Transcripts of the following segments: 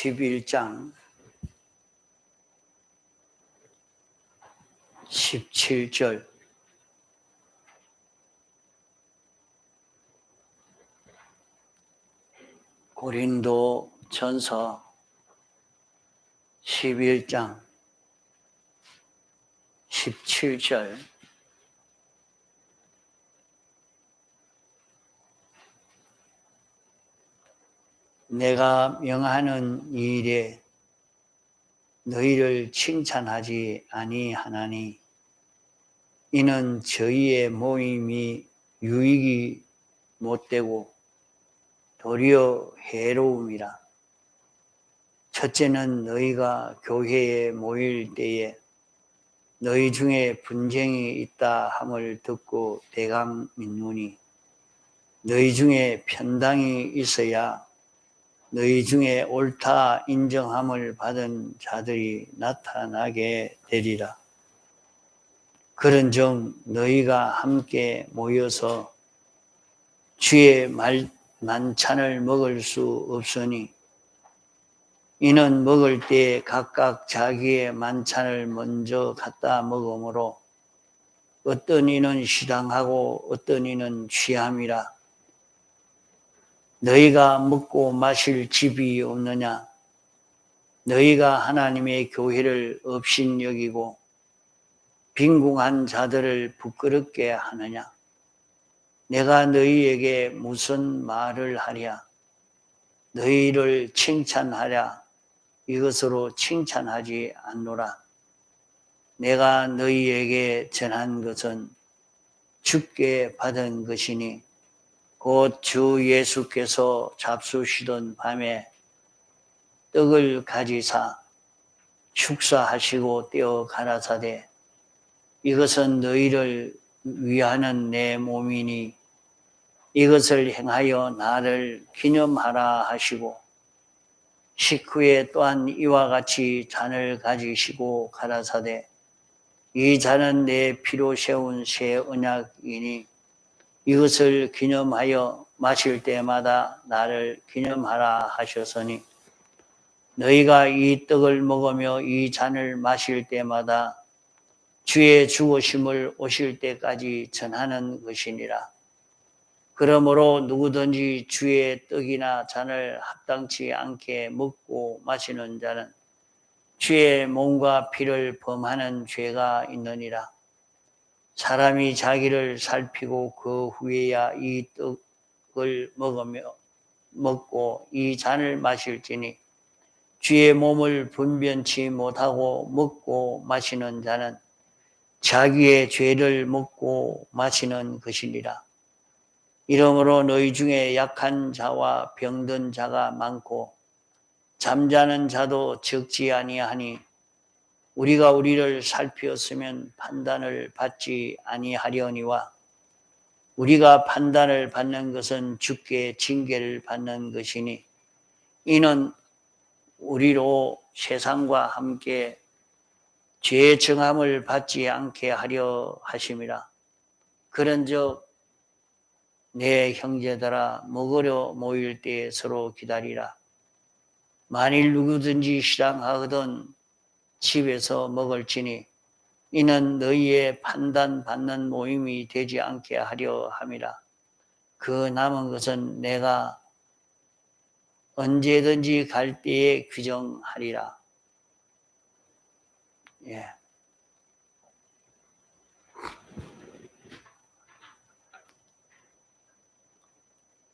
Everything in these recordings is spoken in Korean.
11장 17절 고린도 전서 11장 17절 내가 명하는 일에 너희를 칭찬하지 아니하나니 이는 저희의 모임이 유익이 못되고 도리어 해로움이라. 첫째는 너희가 교회에 모일 때에 너희 중에 분쟁이 있다 함을 듣고 대강 믿노니 너희 중에 편당이 있어야 너희 중에 옳다 인정함을 받은 자들이 나타나게 되리라. 그런즉 너희가 함께 모여서 주의 만찬을 먹을 수 없으니 이는 먹을 때 각각 자기의 만찬을 먼저 갖다 먹으므로 어떤 이는 시당하고 어떤 이는 취함이라. 너희가 먹고 마실 집이 없느냐? 너희가 하나님의 교회를 업신여기고 빈궁한 자들을 부끄럽게 하느냐? 내가 너희에게 무슨 말을 하랴? 너희를 칭찬하랴? 이것으로 칭찬하지 않노라. 내가 너희에게 전한 것은 주께 받은 것이니 곧 주 예수께서 잡수시던 밤에 떡을 가지사 축사하시고 떼어 가라사대 이것은 너희를 위하는 내 몸이니 이것을 행하여 나를 기념하라 하시고 식후에 또한 이와 같이 잔을 가지시고 가라사대 이 잔은 내 피로 세운 새 언약이니 이것을 기념하여 마실 때마다 나를 기념하라 하셨으니 너희가 이 떡을 먹으며 이 잔을 마실 때마다 주의 죽으심을 오실 때까지 전하는 것이니라. 그러므로 누구든지 주의 떡이나 잔을 합당치 않게 먹고 마시는 자는 주의 몸과 피를 범하는 죄가 있느니라. 사람이 자기를 살피고 그 후에야 이 떡을 먹고 이 잔을 마실지니 주의 몸을 분변치 못하고 먹고 마시는 자는 자기의 죄를 먹고 마시는 것이니라. 이러므로 너희 중에 약한 자와 병든 자가 많고 잠자는 자도 적지 아니하니 우리가 우리를 살피었으면 판단을 받지 아니하려니와 우리가 판단을 받는 것은 주께 징계를 받는 것이니 이는 우리로 세상과 함께 죄의 정함을 받지 않게 하려 하심이라. 그런즉 내 형제들아 먹으려 모일 때에 서로 기다리라. 만일 누구든지 시당하거든 집에서 먹을지니 이는 너희의 판단받는 모임이 되지 않게 하려 함이라. 그 남은 것은 내가 언제든지 갈 때에 규정하리라. 예.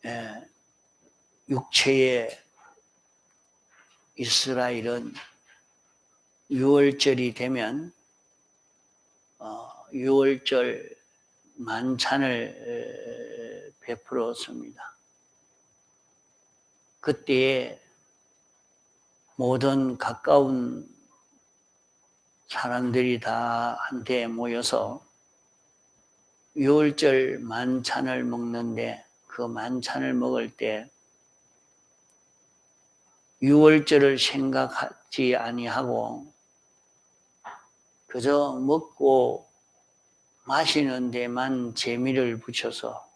예. 육체의 이스라엘은 6월절이 되면 6월절 만찬을 베풀었습니다. 그때에 모든 가까운 사람들이 다 한테 모여서 6월절 만찬을 먹는데 그 만찬을 먹을 때 6월절을 생각하지 아니하고 그저 먹고 마시는 데만 재미를 붙여서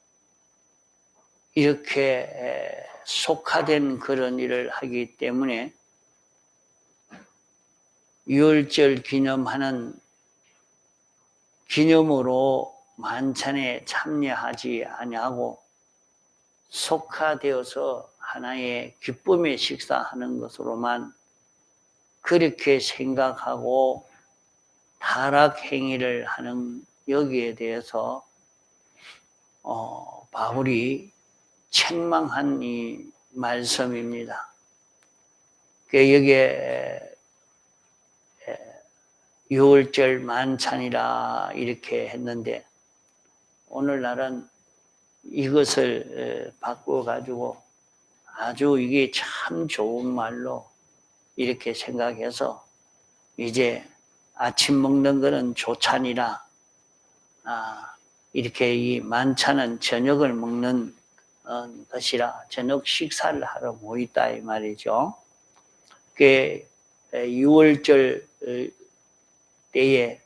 이렇게 속화된 그런 일을 하기 때문에 유월절 기념하는 기념으로 만찬에 참여하지 아니하고 속화되어서 하나의 기쁨의 식사하는 것으로만 그렇게 생각하고 타락 행위를 하는 여기에 대해서 바울이 책망한 이 말씀입니다. 여기에 유월절 만찬이라 이렇게 했는데 오늘날은 이것을 바꿔가지고 아주 이게 참 좋은 말로 이렇게 생각해서 이제 아침 먹는 거는 조찬이라 이렇게 이 만찬은 저녁을 먹는 것이라 저녁 식사를 하러 모였다 이 말이죠. 그 6월절 때에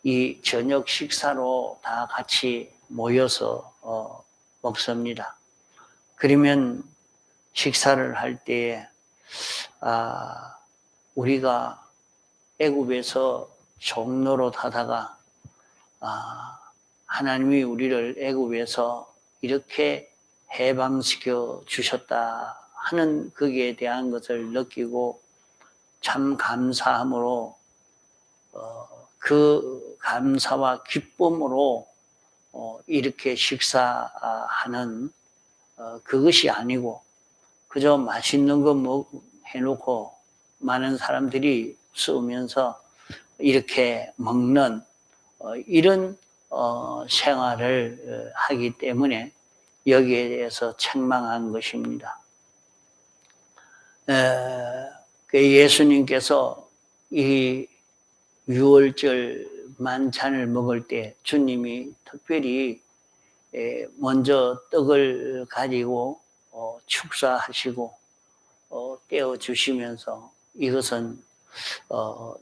이 저녁 식사로 다 같이 모여서 먹습니다. 그러면 식사를 할 때에 우리가 애굽에서 종노릇 하다가 하나님이 우리를 애굽에서 이렇게 해방시켜 주셨다 하는 거기에 대한 것을 느끼고 참 감사함으로 그 감사와 기쁨으로 이렇게 식사하는 그것이 아니고 그저 맛있는 거 해놓고 많은 사람들이 쓰면서 이렇게 먹는 이런 생활을 하기 때문에 여기에 대해서 책망한 것입니다. 예수님께서 이 유월절 만찬을 먹을 때 주님이 특별히 먼저 떡을 가지고 축사하시고 떼어주시면서 이것은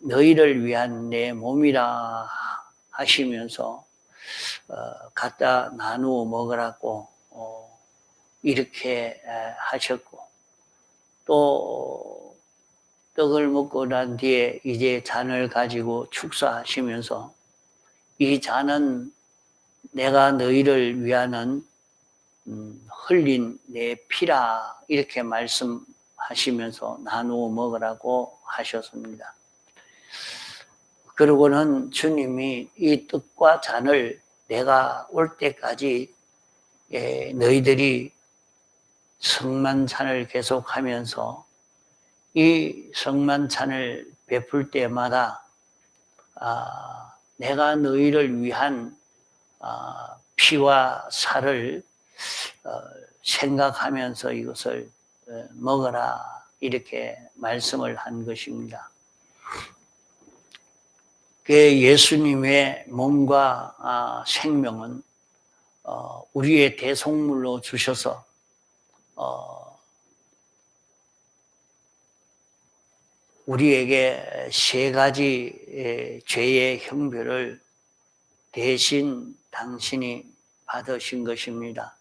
너희를 위한 내 몸이라 하시면서 갖다 나누어 먹으라고 이렇게 하셨고 또 떡을 먹고 난 뒤에 이제 잔을 가지고 축사하시면서 이 잔은 내가 너희를 위하는 흘린 내 피라 이렇게 말씀하시면서 나누어 먹으라고 하셨습니다. 그러고는 주님이 이 떡과 잔을 내가 올 때까지 너희들이 성만찬을 계속하면서 이 성만찬을 베풀 때마다 내가 너희를 위한 피와 살을 생각하면서 이것을 먹어라 이렇게 말씀을 한 것입니다. 예수님의 몸과 생명은 우리의 대속물로 주셔서 우리에게 세 가지 죄의 형벌을 대신 당신이 받으신 것입니다.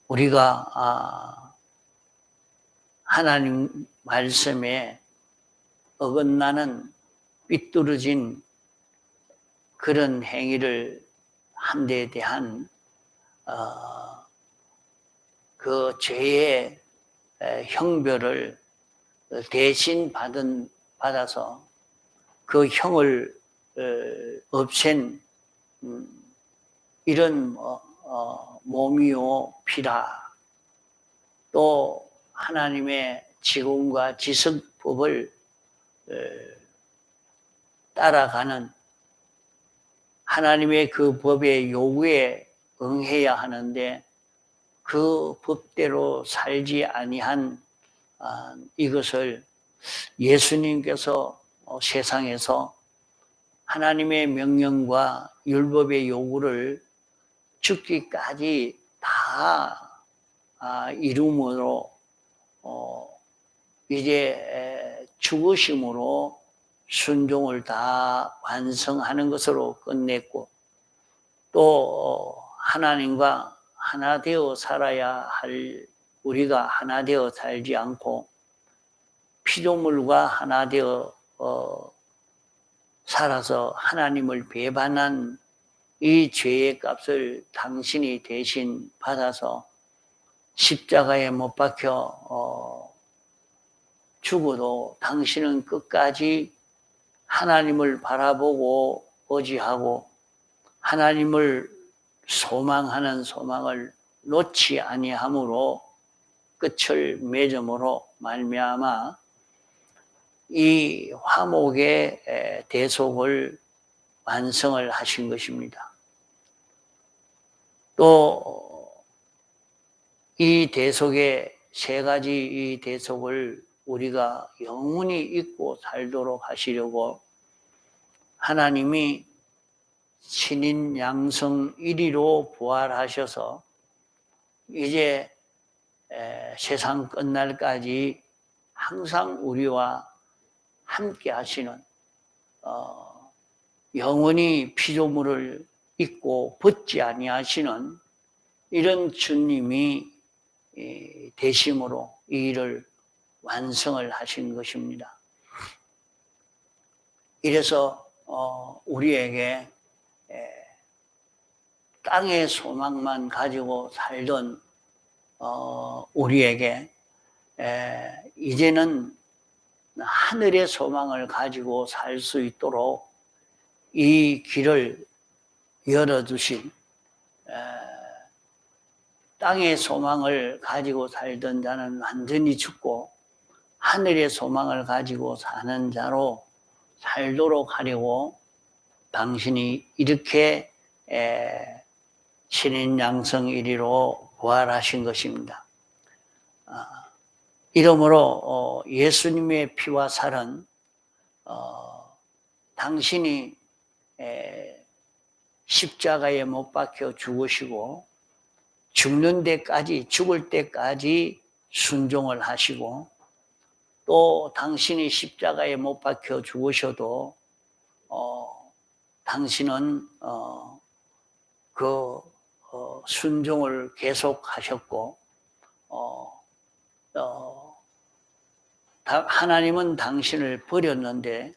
우리가 하나님 말씀에 어긋나는 삐뚤어진 그런 행위를 한 데 대한 그 죄의 형벌을 대신 받아서 그 형을 없앤 이런 몸이요 피라. 또 하나님의 지공과 지성법을 따라가는 하나님의 그 법의 요구에 응해야 하는데 그 법대로 살지 아니한 이것을 예수님께서 세상에서 하나님의 명령과 율법의 요구를 죽기까지 다 이룸으로 이제 죽으심으로 순종을 다 완성하는 것으로 끝냈고 또 하나님과 하나 되어 살아야 할 우리가 하나 되어 살지 않고 피조물과 하나 되어 살아서 하나님을 배반한 이 죄의 값을 당신이 대신 받아서 십자가에 못 박혀 죽어도 당신은 끝까지 하나님을 바라보고 의지하고 하나님을 소망하는 소망을 놓지 아니함으로 끝을 맺음으로 말미암아 이 화목의 대속을 완성을 하신 것입니다. 또 이 대속의 세 가지 이 대속을 우리가 영원히 잊고 살도록 하시려고 하나님이 신인 양성 1위로 부활하셔서 이제 세상 끝날까지 항상 우리와 함께 하시는 영원히 피조물을 잊고 벗지 아니하시는 이런 주님이 대심으로 이 일을 완성을 하신 것입니다. 이래서 우리에게 땅의 소망만 가지고 살던 우리에게 이제는 하늘의 소망을 가지고 살 수 있도록 이 길을 열어주신 땅의 소망을 가지고 살던 자는 완전히 죽고 하늘의 소망을 가지고 사는 자로 살도록 하려고 당신이 이렇게 신인 양성 1위로 부활하신 것입니다. 이러므로 예수님의 피와 살은 당신이 십자가에 못 박혀 죽으시고 죽는 데까지, 죽을 때까지 순종을 하시고 또 당신이 십자가에 못 박혀 죽으셔도 당신은 순종을 계속하셨고 하나님은 당신을 버렸는데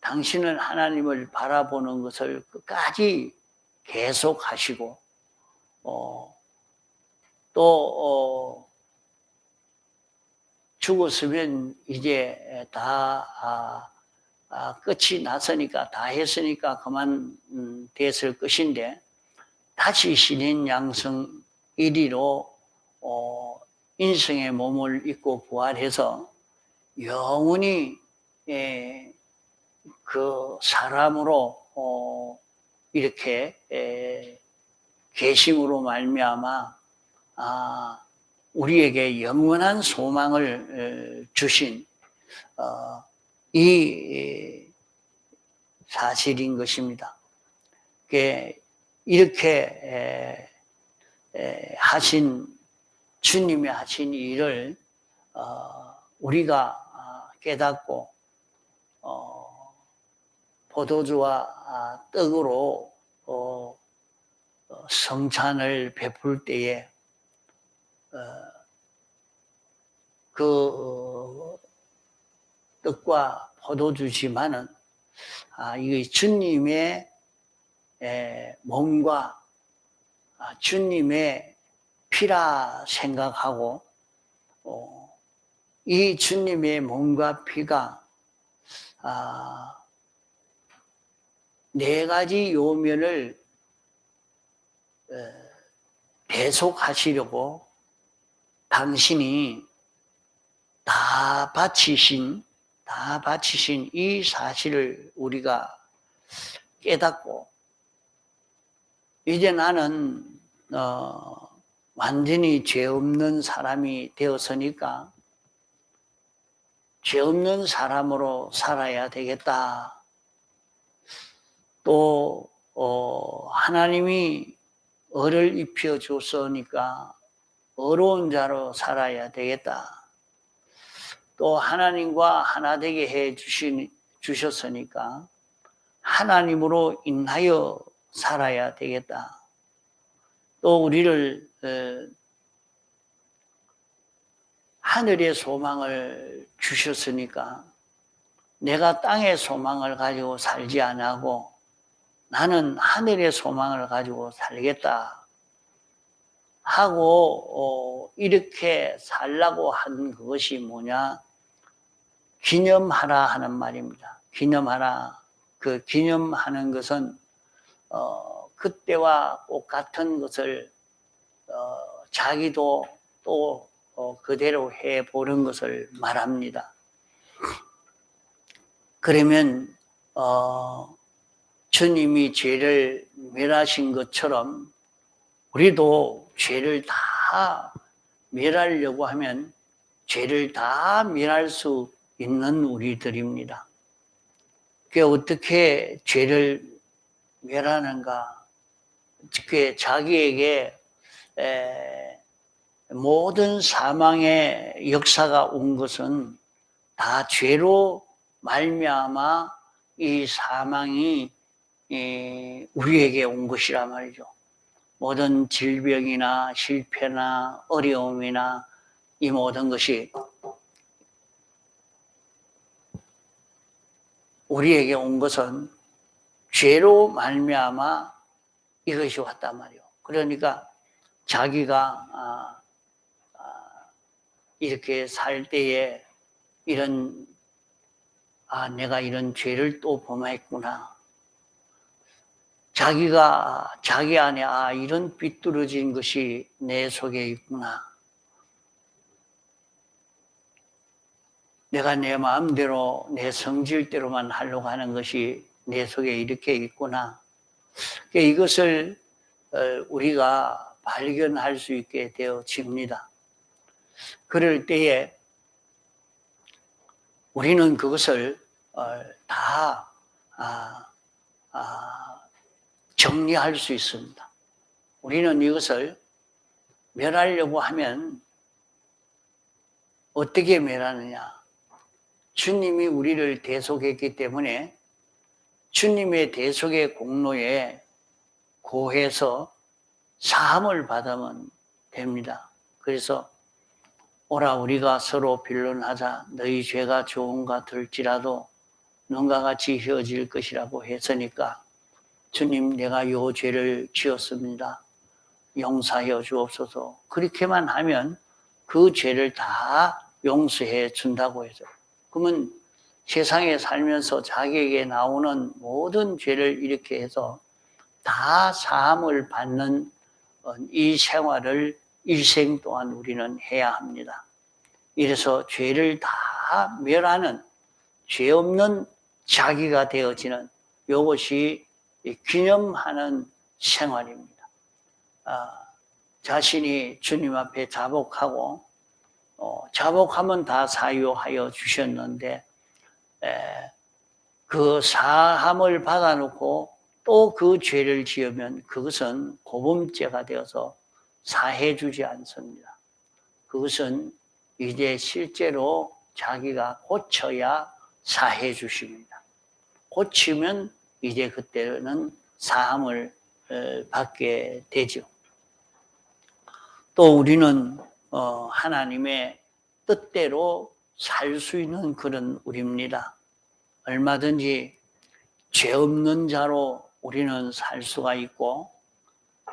당신은 하나님을 바라보는 것을 끝까지 계속하시고 또 죽었으면 이제 다 끝이 났으니까 다 했으니까 그만 됐을 것인데 다시 신인 양성 1위로 인생의 몸을 입고 부활해서 영원히 그 사람으로 이렇게 계심으로 말미암아 우리에게 영원한 소망을 주신 이 사실인 것입니다. 이렇게 하신 주님이 하신 일을 우리가 깨닫고 포도주와 떡으로 성찬을 베풀 때에 그 떡과 포도주지만은 이게 주님의 몸과 주님의 피라 생각하고 이 주님의 몸과 피가 네 가지 요면을 대속하시려고 당신이 다 바치신 이 사실을 우리가 깨닫고 이제 나는 완전히 죄 없는 사람이 되었으니까 죄 없는 사람으로 살아야 되겠다. 또 하나님이 을을 입혀 줬으니까 어려운 자로 살아야 되겠다. 또 하나님과 하나 되게 해 주셨으니까 하나님으로 인하여 살아야 되겠다. 또 우리를 하늘의 소망을 주셨으니까 내가 땅의 소망을 가지고 살지 않고 나는 하늘의 소망을 가지고 살겠다 하고 이렇게 살라고 한 그것이 뭐냐? 기념하라 하는 말입니다. 기념하라. 그 기념하는 것은 그때와 꼭 같은 것을 자기도 또 그대로 해보는 것을 말합니다. 그러면 주님이 죄를 멸하신 것처럼 우리도 죄를 다 멸하려고 하면 죄를 다 멸할 수 있는 우리들입니다. 그게 어떻게 죄를 멸하는가? 그게 자기에게 모든 사망의 역사가 온 것은 다 죄로 말미암아 이 사망이 우리에게 온 것이란 말이죠. 모든 질병이나 실패나 어려움이나 이 모든 것이 우리에게 온 것은 죄로 말미암아 이것이 왔단 말이에요. 그러니까 자기가 이렇게 살 때에 이런 내가 이런 죄를 또 범했구나. 자기가 자기 안에 이런 삐뚤어진 것이 내 속에 있구나. 내가 내 마음대로 내 성질대로만 하려고 하는 것이 내 속에 이렇게 있구나. 이것을 우리가 발견할 수 있게 되어집니다. 그럴 때에 우리는 그것을 다 정리할 수 있습니다. 우리는 이것을 멸하려고 하면 어떻게 멸하느냐? 주님이 우리를 대속했기 때문에 주님의 대속의 공로에 고해서 사함을 받으면 됩니다. 그래서 오라 우리가 서로 변론하자. 너희 죄가 좋은가 들지라도 눈과 같이 헤어질 것이라고 했으니까 주님 내가 요 죄를 지었습니다. 용서하여 주옵소서. 그렇게만 하면 그 죄를 다 용서해 준다고 해서 그러면 세상에 살면서 자기에게 나오는 모든 죄를 이렇게 해서 다 사함을 받는 이 생활을 일생 동안 우리는 해야 합니다. 이래서 죄를 다 멸하는 죄 없는 자기가 되어지는 이것이 기념하는 생활입니다. 자신이 주님 앞에 자복하고 자복하면 다 사유하여 주셨는데 그 사함을 받아놓고 또 그 죄를 지으면 그것은 고범죄가 되어서 사해주지 않습니다. 그것은 이제 실제로 자기가 고쳐야 사해 주십니다. 고치면 이제 그때는 사함을 받게 되죠. 또 우리는 하나님의 뜻대로 살 수 있는 그런 우리입니다. 얼마든지 죄 없는 자로 우리는 살 수가 있고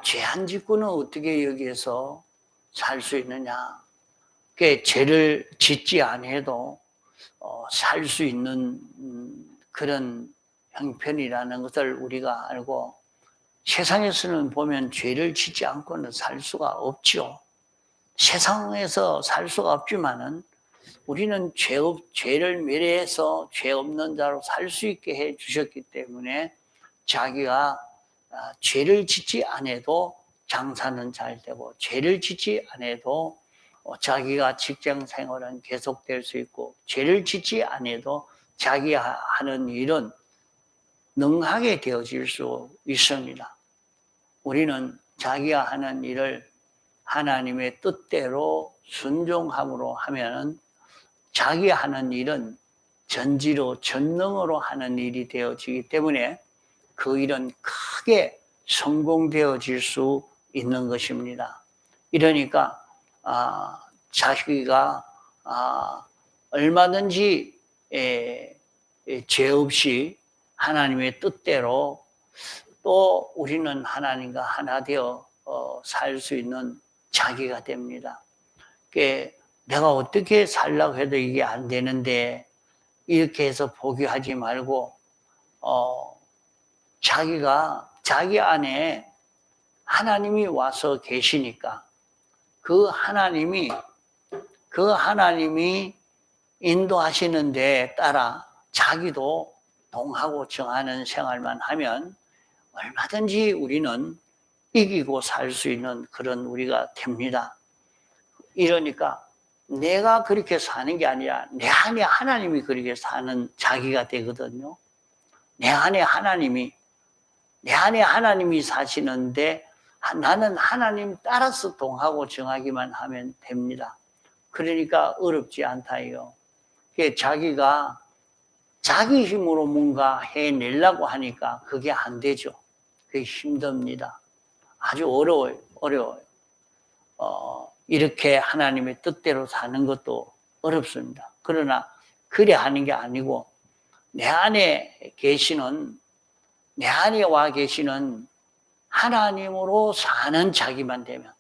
죄 안 짓고는 어떻게 여기에서 살 수 있느냐. 죄를 짓지 않아도 살 수 있는 그런 형편이라는 것을 우리가 알고 세상에서는 보면 죄를 짓지 않고는 살 수가 없죠. 세상에서 살 수가 없지만은 우리는 죄를 멸해서 죄 없는 자로 살 수 있게 해 주셨기 때문에 자기가 죄를 짓지 않아도 장사는 잘 되고 죄를 짓지 않아도 자기가 직장 생활은 계속될 수 있고 죄를 짓지 않아도 자기가 하는 일은 능하게 되어질 수 있습니다. 우리는 자기가 하는 일을 하나님의 뜻대로 순종함으로 하면은 자기 하는 일은 전지로 전능으로 하는 일이 되어지기 때문에 그 일은 크게 성공되어질 수 있는 것입니다. 이러니까 자기가 얼마든지 죄 없이 하나님의 뜻대로 또 우리는 하나님과 하나 되어 살 수 있는 자기가 됩니다. 내가 어떻게 살려고 해도 이게 안 되는데 이렇게 해서 포기하지 말고 자기가 자기 안에 하나님이 와서 계시니까 그 하나님이 인도하시는 데 따라 자기도 동하고 정하는 생활만 하면 얼마든지 우리는 이기고 살 수 있는 그런 우리가 됩니다. 이러니까 내가 그렇게 사는 게 아니라 내 안에 하나님이 그렇게 사는 자기가 되거든요. 내 안에 하나님이 사시는데 나는 하나님 따라서 동하고 정하기만 하면 됩니다. 그러니까 어렵지 않다요. 자기가 자기 힘으로 뭔가 해내려고 하니까 그게 안 되죠. 그게 힘듭니다. 아주 어려워요. 이렇게 하나님의 뜻대로 사는 것도 어렵습니다. 그러나 그래 하는 게 아니고 내 안에 와 계시는 하나님으로 사는 자기만 되면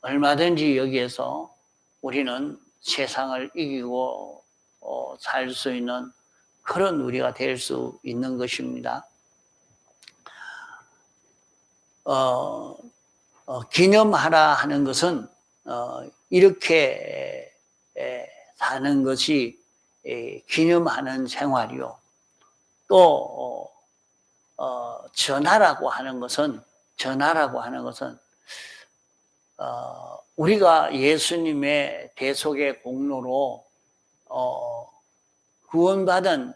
얼마든지 여기에서 우리는 세상을 이기고 살 수 있는 그런 우리가 될 수 있는 것입니다. 기념하라 하는 것은 이렇게 사는 것이 기념하는 생활이요. 또 전하라고 하는 것은 우리가 예수님의 대속의 공로로 구원받은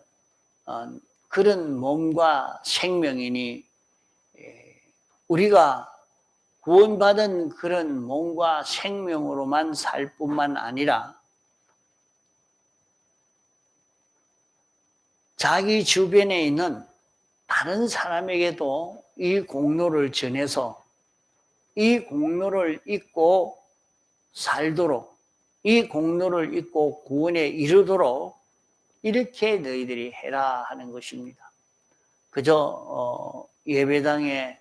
그런 몸과 생명이니 우리가 구원받은 그런 몸과 생명으로만 살 뿐만 아니라 자기 주변에 있는 다른 사람에게도 이 공로를 전해서 이 공로를 잊고 살도록, 이 공로를 잊고 구원에 이르도록 이렇게 너희들이 해라 하는 것입니다. 그저 예배당에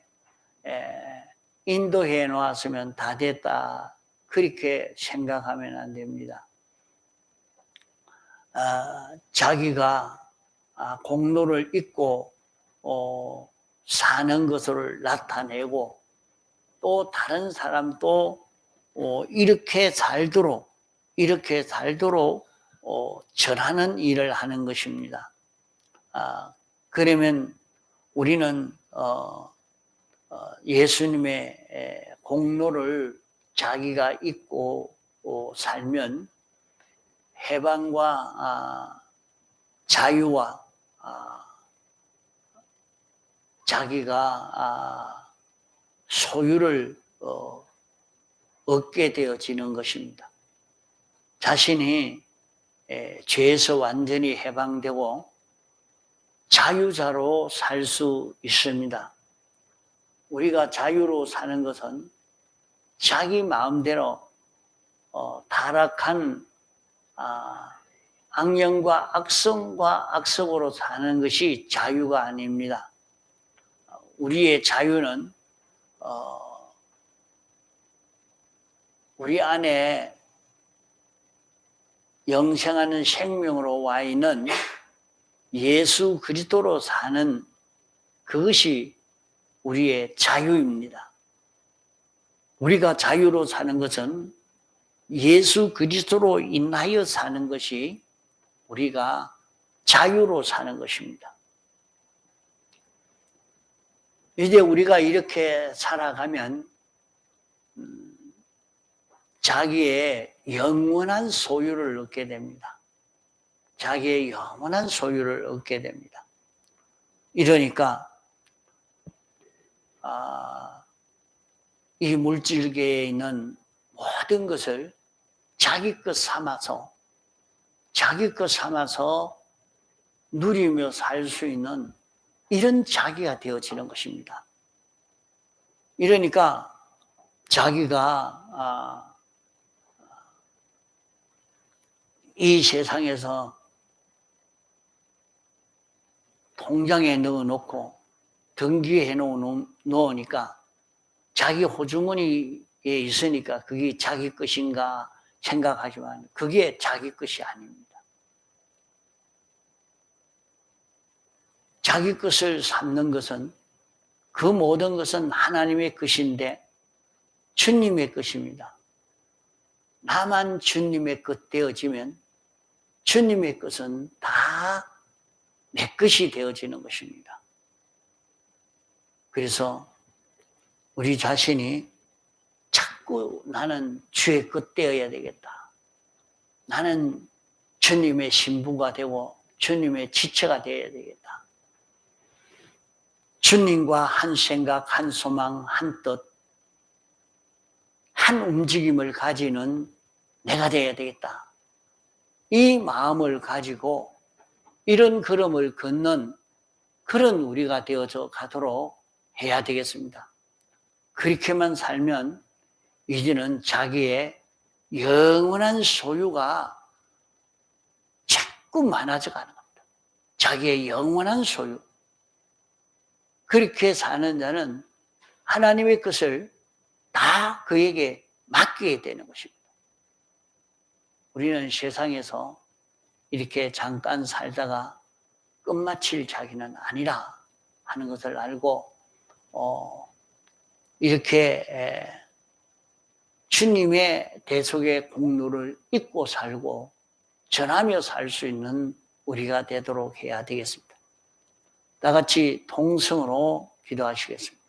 인도해 놓았으면 다 됐다 그렇게 생각하면 안 됩니다. 자기가 공로를 잊고 사는 것을 나타내고 또 다른 사람도 이렇게 살도록 전하는 일을 하는 것입니다. 그러면 우리는 예수님의 공로를 자기가 잊고 살면 해방과 자유와 자기가 소유를 얻게 되어지는 것입니다. 자신이 죄에서 완전히 해방되고 자유자로 살 수 있습니다. 우리가 자유로 사는 것은 자기 마음대로 타락한 악령과 악성으로 사는 것이 자유가 아닙니다. 우리의 자유는 우리 안에 영생하는 생명으로 와 있는 예수 그리스도로 사는 그것이 우리의 자유입니다. 우리가 자유로 사는 것은 예수 그리스도로 인하여 사는 것이 우리가 자유로 사는 것입니다. 이제 우리가 이렇게 살아가면 자기의 영원한 소유를 얻게 됩니다. 자기의 영원한 소유를 얻게 됩니다. 이러니까 이 물질계에 있는 모든 것을 자기 것 삼아서 누리며 살 수 있는 이런 자기가 되어지는 것입니다. 이러니까 자기가 이 세상에서 통장에 넣어놓고 등기해 놓으니까 자기 호주머니에 있으니까 그게 자기 것인가 생각하지만 그게 자기 것이 아닙니다. 자기 것을 삼는 것은 그 모든 것은 하나님의 것인데 주님의 것입니다. 나만 주님의 것 되어지면 주님의 것은 다 내 것이 되어지는 것입니다. 그래서 우리 자신이 자꾸 나는 주의 것 되어야 되겠다. 나는 주님의 신부가 되고 주님의 지체가 되어야 되겠다. 주님과 한 생각, 한 소망, 한 뜻, 한 움직임을 가지는 내가 되어야 되겠다. 이 마음을 가지고 이런 걸음을 걷는 그런 우리가 되어져 가도록 해야 되겠습니다. 그렇게만 살면 이제는 자기의 영원한 소유가 자꾸 많아져 가는 겁니다. 자기의 영원한 소유. 그렇게 사는 자는 하나님의 것을 다 그에게 맡기게 되는 것입니다. 우리는 세상에서 이렇게 잠깐 살다가 끝마칠 자기는 아니라 하는 것을 알고 이렇게 주님의 대속의 공로를 잊고 살고 전하며 살 수 있는 우리가 되도록 해야 되겠습니다. 다 같이 통성으로 기도하시겠습니다.